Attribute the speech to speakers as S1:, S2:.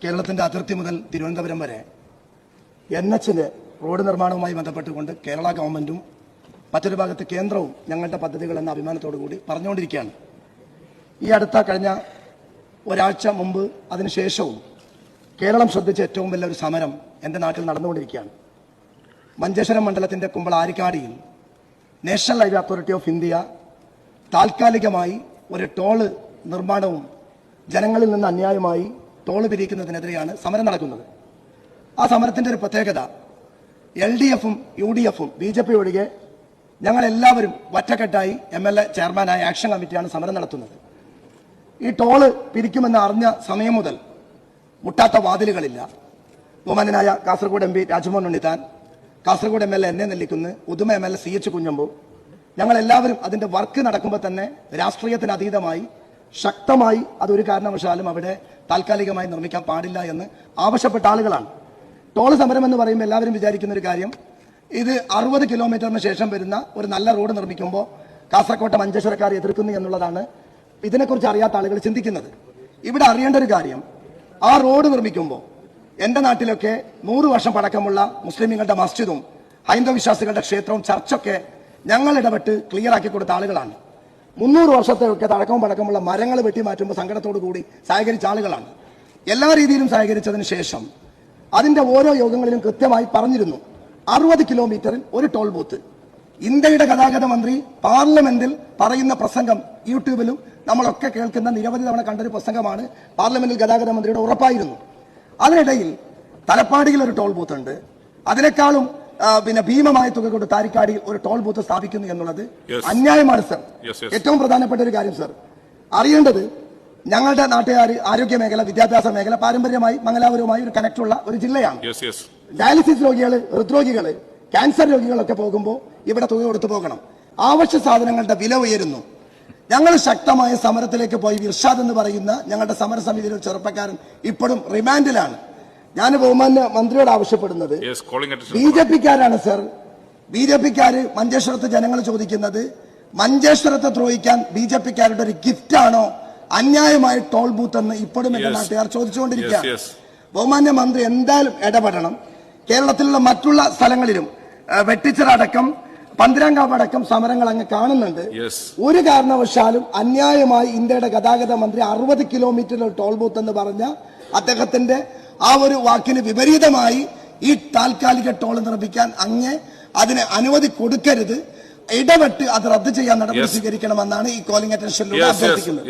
S1: കേരളത്തിന്റെ അതിർത്തി മുതൽ തിരുവനന്തപുരം വരെ NH-ന്റെ റോഡ് നിർമ്മാണവുമായി ബന്ധപ്പെട്ടുകൊണ്ട് കേരള ഗവൺമെന്റും മറ്റൊരു ഭാഗത്ത് കേന്ദ്രവും ഞങ്ങളുടെ പദ്ധതികൾ എന്ന അഭിമാനത്തോടു കൂടി പറഞ്ഞുകൊണ്ടിരിക്കുകയാണ്. ഈ അടുത്ത കഴിഞ്ഞ ഒരാഴ്ച മുമ്പ് അതിനുശേഷവും കേരളം ശ്രദ്ധിച്ച ഏറ്റവും വലിയൊരു സമരം എൻ്റെ നാട്ടിൽ നടന്നുകൊണ്ടിരിക്കുകയാണ്. മഞ്ചേശ്വരം മണ്ഡലത്തിന്റെ കുമ്പള ആരിക്കാടിയിൽ national highway authority of India താൽക്കാലികമായി ഒരു ടോള് നിർമ്മാണവും ജനങ്ങളിൽ നിന്ന് അന്യായമായി ടോള് പിരിക്കുന്നതിനെതിരെയാണ് സമരം നടക്കുന്നത്. ആ സമരത്തിന്റെ ഒരു പ്രത്യേകത LDF-ഉം UDF-ഉം BJP ഒഴികെ ഞങ്ങളെല്ലാവരും ഒറ്റക്കെട്ടായി MLA ചെയർമാനായ ആക്ഷൻ കമ്മിറ്റിയാണ് സമരം നടത്തുന്നത്. ഈ ടോള് പിരിക്കുമെന്ന് അറിഞ്ഞ സമയം മുതൽ മുട്ടാത്ത വാതിലുകളില്ല. ബഹുമാനനായ കാസർഗോഡ് MP രാജ്മോഹൻ ഉണ്ണിത്താൻ, കാസർഗോഡ് MLA എന്നെ നെല്ലിക്കുന്ന്, ഉദുമ MLA CH കുഞ്ഞമ്പു, ഞങ്ങളെല്ലാവരും അതിന്റെ വർക്ക് നടക്കുമ്പോൾ തന്നെ രാഷ്ട്രീയത്തിന് അതീതമായി ശക്തമായി അതൊരു കാരണവശാലും അവിടെ താൽക്കാലികമായി നിർമ്മിക്കാൻ പാടില്ല എന്ന് ആവശ്യപ്പെട്ട ആളുകളാണ്. ടോൾ സമരം എന്ന് പറയുമ്പോൾ എല്ലാവരും വിചാരിക്കുന്ന ഒരു കാര്യം, ഇത് 60 കിലോമീറ്ററിന് ശേഷം വരുന്ന ഒരു നല്ല റോഡ് നിർമ്മിക്കുമ്പോൾ കാസർകോട്ടെ മഞ്ചേശ്വരക്കാർ എതിർക്കുന്നു എന്നുള്ളതാണ് ഇതിനെക്കുറിച്ച് അറിയാത്ത ആളുകൾ ചിന്തിക്കുന്നത്. ഇവിടെ അറിയേണ്ട ഒരു കാര്യം, ആ റോഡ് നിർമ്മിക്കുമ്പോൾ എൻ്റെ നാട്ടിലൊക്കെ 100 വർഷം പഴക്കമുള്ള മുസ്ലിമുകളുടെ മസ്ജിദും ഹൈന്ദവ വിശ്വാസികളുടെ ക്ഷേത്രവും ചർച്ചൊക്കെ ഞങ്ങൾ ഇടപെട്ട് ക്ലിയർ ആക്കി കൊടുത്ത ആളുകളാണ്. 300 വർഷത്തെയൊക്കെ തഴക്കവും പഴക്കമുള്ള മരങ്ങൾ വെട്ടിമാറ്റുമ്പോൾ സങ്കടത്തോടു കൂടി സഹകരിച്ച ആളുകളാണ്. എല്ലാ രീതിയിലും സഹകരിച്ചതിന് ശേഷം അതിന്റെ ഓരോ യോഗങ്ങളിലും കൃത്യമായി പറഞ്ഞിരുന്നു 60 കിലോമീറ്ററിൽ ഒരു ടോൾ ബൂത്ത്. ഇന്ത്യയുടെ ഗതാഗത മന്ത്രി പാർലമെന്റിൽ പറയുന്ന പ്രസംഗം യൂട്യൂബിലും നമ്മളൊക്കെ കേൾക്കുന്ന നിരവധി തവണ കണ്ടൊരു പ്രസംഗമാണ്. പാർലമെന്റിൽ ഗതാഗത മന്ത്രിയുടെ ഉറപ്പായിരുന്നു. അതിനിടയിൽ തലപ്പാടിയിൽ ഒരു ടോൾ ബൂത്ത് ഉണ്ട്. അതിനേക്കാളും ഭീമമായ തുക കൊണ്ട് താരിക്കാടിയിൽ ഒരു ടോൾ ബൂത്ത് സ്ഥാപിക്കുന്നു എന്നുള്ളത് അന്യായമാണ് സർ. ഏറ്റവും പ്രധാനപ്പെട്ട ഒരു കാര്യം സർ അറിയേണ്ടത്, ഞങ്ങളുടെ നാട്ടുകാർ ആരോഗ്യ മേഖല, വിദ്യാഭ്യാസ മേഖല പാരമ്പര്യമായി മംഗലാപുരവുമായി ഒരു കണക്റ്റുള്ള ഒരു ജില്ലയാണ്. ഡയാലിസിസ് രോഗികൾ, ഹൃദ്രോഗികൾ, ക്യാൻസർ രോഗികളൊക്കെ പോകുമ്പോൾ ഇവിടെ തുക കൊടുത്തു പോകണം. ആവശ്യ സാധനങ്ങളുടെ വില ഉയരുന്നു. ഞങ്ങൾ ശക്തമായ സമരത്തിലേക്ക് പോയി. ഇർഷാദ് എന്ന് പറയുന്ന ഞങ്ങളുടെ സമരസമിതിയിലെ ഒരു ചെറുപ്പക്കാരൻ ഇപ്പോഴും റിമാൻഡിലാണ്. ഞാൻ ബഹുമാന്യ മന്ത്രിയോട് ആവശ്യപ്പെടുന്നത്, BJP-ക്കാരാണ് സർ. BJP-ക്കാര് മഞ്ചേശ്വരത്ത് ജനങ്ങൾ ചോദിക്കുന്നത്, മഞ്ചേശ്വരത്തെ ദ്രോഹിക്കാൻ BJP-ക്കാരുടെ ഒരു ഗിഫ്റ്റാണോ അന്യായമായ ടോൾ ബൂത്ത് എന്ന് ഇപ്പോഴും എന്റെ നാട്ടുകാർ ചോദിച്ചുകൊണ്ടിരിക്കുകയാണ്. ബഹുമാന്യ മന്ത്രി എന്തായാലും ഇടപെടണം. കേരളത്തിലുള്ള മറ്റുള്ള സ്ഥലങ്ങളിലും വെട്ടിച്ചിറ അടക്കം പന്തിരാങ്കാവ് അടക്കം സമരങ്ങൾ അങ്ങ് കാണുന്നുണ്ട്. ഒരു കാരണവശാലും അന്യായമായി ഇന്ത്യയുടെ ഗതാഗത മന്ത്രി 60 കിലോമീറ്റർ ടോൾ ബൂത്ത് എന്ന് പറഞ്ഞ അദ്ദേഹത്തിന്റെ ആ ഒരു വാക്കിന് വിപരീതമായി ഈ താൽക്കാലിക ടോൾ നിർമ്മിക്കാൻ അങ്ങ് അതിന് അനുമതി കൊടുക്കരുത്. ഇടപെട്ട് അത് റദ്ദ് ചെയ്യാൻ നടപടി സ്വീകരിക്കണമെന്നാണ് ഈ കോളിംഗ് അറ്റൻഷനിലൂടെ അഭ്യർത്ഥിക്കുന്നത്.